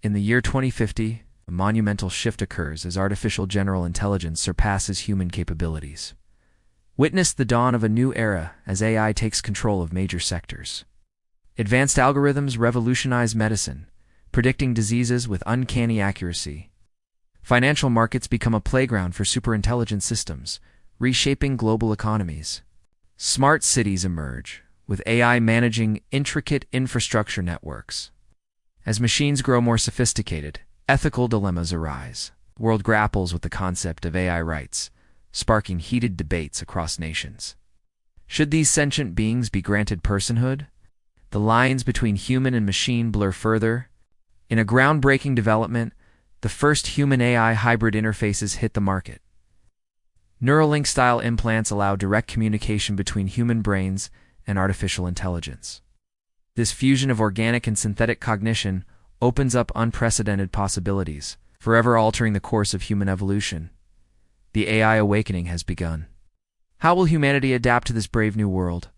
In the year 2050, a monumental shift occurs as artificial general intelligence surpasses human capabilities. Witness the dawn of a new era as AI takes control of major sectors. Advanced algorithms revolutionize medicine, predicting diseases with uncanny accuracy. Financial markets become a playground for superintelligent systems, reshaping global economies. Smart cities emerge, with AI managing intricate infrastructure networks. As machines grow more sophisticated, ethical dilemmas arise. The world grapples with the concept of AI rights, sparking heated debates across nations. Should these sentient beings be granted personhood? The lines between human and machine blur further. In a groundbreaking development, the first human-AI hybrid interfaces hit the market. Neuralink-style implants allow direct communication between human brains and artificial intelligence. This fusion of organic and synthetic cognition opens up unprecedented possibilities, forever altering the course of human evolution. The AI awakening has begun. How will humanity adapt to this brave new world?